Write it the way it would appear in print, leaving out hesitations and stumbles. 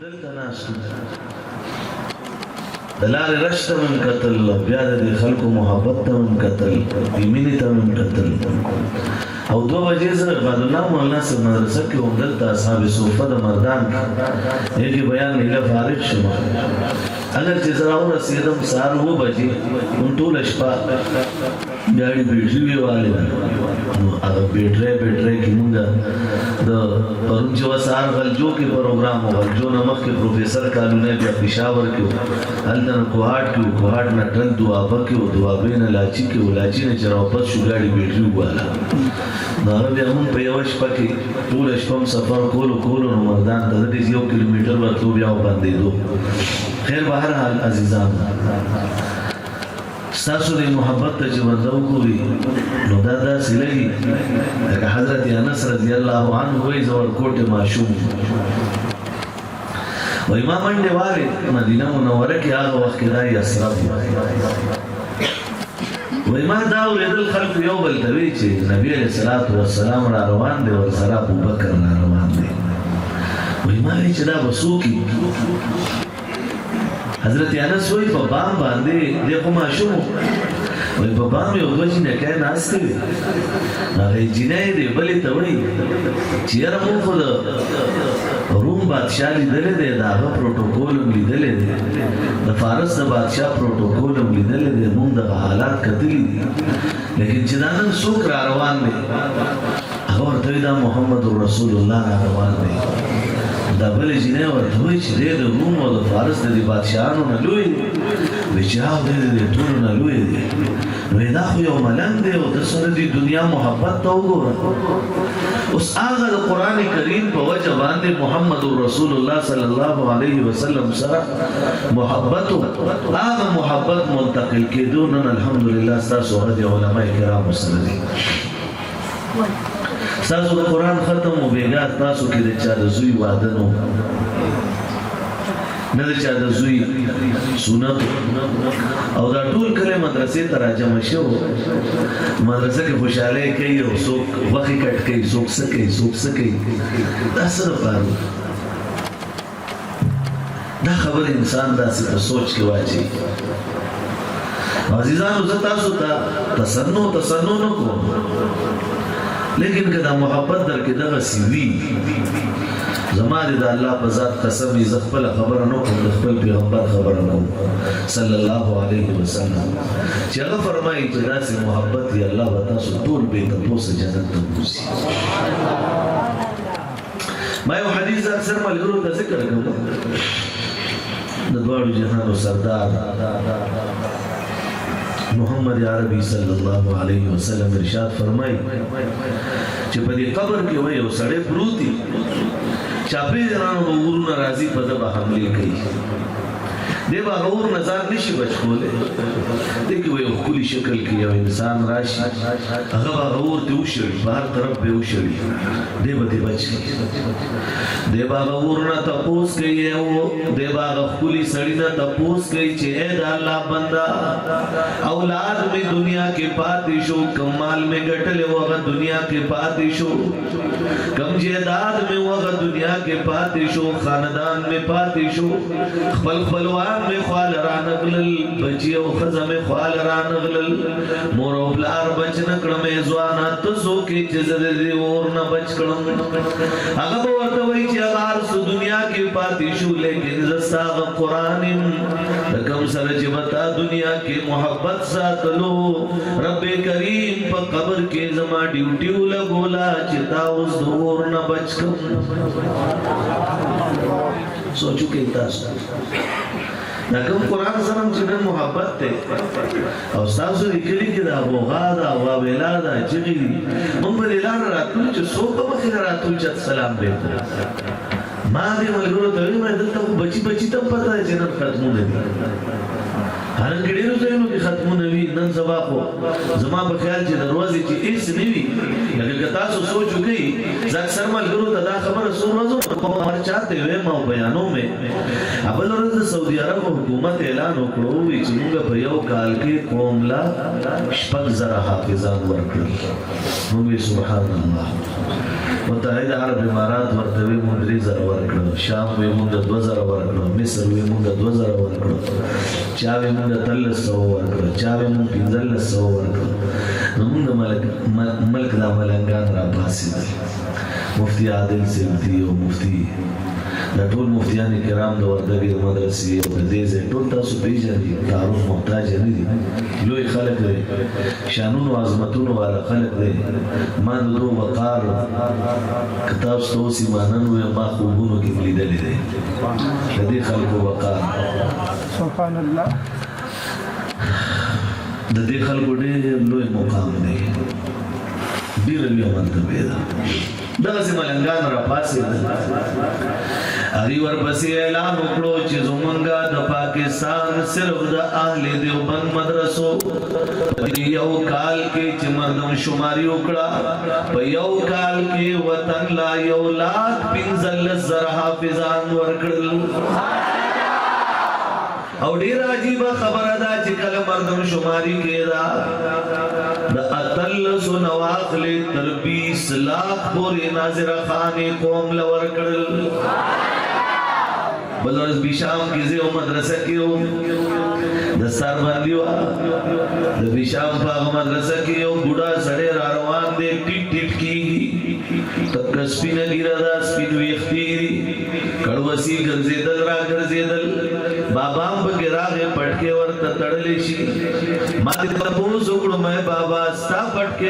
دلته ناست د لارې رش ته مې کتل بیا د دې خلکو محبت ته مې کتل د مینې ته مې کتل او 2 بجې سره عباد الله مولانا صاحب مدرسه کې هم دلته اصحاب صوفه د مردان هغې بیان لیله فارغ شوم اگر چې زه راورسېدم سهار 9 بجې هم ټوله شپه ګاډي بیټري وې والې نو هغه بیټرۍ کې مونږ د پرون چې سهار غلجو کې پروګرام و غلجو نه مخکې پروفیسر کالونی بیا پېښور کې و هلته نه کوهاټ کې و کوهاټ نه ټرک دوابه کې و دوابې نه لاچي کې و لاچي نه چې راواپس شو ګاډي بیټري وواله نو هغه بیا مونږ په یوه شپه کې ټوله شپه هم سفر کولو نو مردان ته د 1 کیلومیټر ورتلو بیا وبندېدو خیر به هر حال عزیزان ستاسو د محبت ته چې ورته وګوري نو دا داسې لګي لکه حضرت انس رضی الله عنه وایي زه ورکوټې ماشوم وایي ما منډې والې مدینه منوره کې هغه وخت کې دا یثرب وایي ما دا اورېدل خلکو یو بل ته وایي چې نبي علیه الصلاة والسلام را روان دی ورسره ابوبکر را روان دی وایي ما وایي چې دا به څوک حضرت انس وایي په بام باندې دی خو ماشوم وایي په بام یو 2 جینکۍ ناستې وې هغې جینۍ دی بلې ته وایي چې یاره مونږ خو د روم بادشاه لیدلی دی د هغه پروټوکول هم لیدلی دی د فارس د بادشاه پروټوکول هم لیدلی دی مونږ دغه حالات کتلي دي لیکن چې دا نن څوک را روان دی هغه ورته وایي دا محمد رسول الله را روان دی دا بلې جینۍ ورته وایي چې دی د روم او د فارس د دې بادشاهانو نه لوی دی وایي چې هغه دی د دې ټولو نه لوی دی نو دا خو یو ملنګ دی او د سره د دنیا محبت ته وګوره اوس هغه د قرآن کریم په وجه باندې محمد رسول الله صلی الله علیه وسلم سره محبت هغه محبت منتقل کېدو نن الحمدلله ستاسو هغه د علما کرامو سره دی ستاسو د قرآن ختم و بیګا تاسو کې د چا د زوی واده نو نه د چا د زوی سنت او دا ټول کله مدرسې ته راجمع شو مدرسه کې خوشحالۍ کوي او څوک غوښې کټ کوي څوک څه کوي څوک څه کوي دا څه دپاره دا خبره انسان داسې په سوچ کې واچوي عزیزانو زه تاسو ته تسنو نه کوم لیکن که دا محبت در کې دغسې وي زما دې د الله په ذات قسم وي زه خپله خبره نه کوم د خپل پیغمبر خبره نه کوم صلی الله علیه وسلم چې هغه فرمایي چې داسې محبت یې الله به تاسو ټول بې تپوسه جنت ته بوځي ما یو حدیث اکثر ملګرو ته ذکر کوم د دواړو جهانو سردار محمد عربی صلی الله علیه وسلم ارشاد فرمای چې په دې قبر کې وایي یو سړی پروت دی چاپېریانو به ورونه راځي په ده به حملې کوي دی به هغه ور نه ځان نشي بچ کولی دی کې به یو ښکلي شکل کې یو انسان راشي هغه به هغه ور ته وشړي په هر طرف به یې وشړي دی به دې بچ کړي دی به هغه ور نه تپوس کوي او دی به هغه ښکلي سړي نه تپوس کوي چې ای د الله بنده اولاد مې دنیا کې پاتې شو کم مال مې ګټلی و هغه دنیا کې پاتې شو کم جیداد مې و هغه دنیا کې پاتې شو خاندان مې پاتې شو خپل خپلوان مې خوال رانغلل بچي او ښځه مې خوال رانغلل مور او پلار بچ نه کړم ای ځوانه ته څوک یې چې زه د دې اور نه بچ کړم هغه به ورته وایي چې هغه هر څه دنیا کې پاتې شو لیکن زه ستا هغه قرآن یم د کوم سره چې به تا دنیا کې محبت ساتلو رب کریم په قبر کې زما ډیوټي ولګولا چې تا اوس د اور نه بچ کړم سوچو کې تاسو دا کوم قرآن سره چې نن محبت دی او ستاسو لیکلي کې دا غوغا ده واویلا ده چغې دي موږ به دې لاره راتلو چې څوک به مخې نه راتلو چې سلام بېرته ما دې ملګرو ته ویل دلته خو بچي ته پته ده چې نن ختمونه دي حالانکه ډېرو ځایونو کې ختمونه وي نن سبا خو زما په خیال چې د ورځې چې هېڅ نه وي لکه که تاسو سوچ وکړئ زه اکثر ملګرو ته دا خبره څو ورځو هر چا ته ویم او بیانوم یې بله ورځ د سعودي عرب حکومت اعلان وکړو وایي چې موږ په یو کال کې قوم له 6,000 حافظان ورکړل موږ سبحان الله متحده عرب امارات ورته وی مونږ 3000 ورکړو شام وی مونږ 2000 ورکړو مصر وی مونږ 2000 ورکړو چا وی مونږ 1300 ورکړو چا وی مونږ 1500 ورکړو نو مونږ ملک دا ملنګان را پاسې مفتی عادل سیمتی او مفتی دا ټول مفتیان کرام د وردګي مدرسې او د دې ځای ټول تاسو پیژنئ تعارف محتاج نه دي لوی خلک دي شانونو عظمتونو والا خلک دي ما د دوه وقار کتاب ستوسی ماننو ما خوبونو کې لیدلې دي د دې خلکو وقار سبحان الله د دې خلکو ډېر لوی مقام دی ډېر لوی مرتبه ده دغه ملنګان را پاسې هغه ورپسې اعلان وکړو چې زمونږه د پاکستان صرف د اهل دیوبند مدرسو یو کال کې چې مردم شماري وکړه په یو کال کې وطن لا 1,15,000 حافظان ورکړل او ډیر عجیب خبره ده چې کله مردم شماري کېدا د اتلسو نواخلې تر 20 लाख پورې ناظر خانې قوم لور کړل بلورس بشام کې زه مدرسه کې وم د سر باندې وا د بشام په مدرسه کې یو بوډا سړی را روان دی ټیټ ټیټ کیږي تک سپینه ګیره دا سپین ویختي کړوسی ګرځیدل را ګرځیدل بابا هم بګراغه پټکي ورته تړلې شي ما ته تاسو وګړو مې بابا ستا پټکي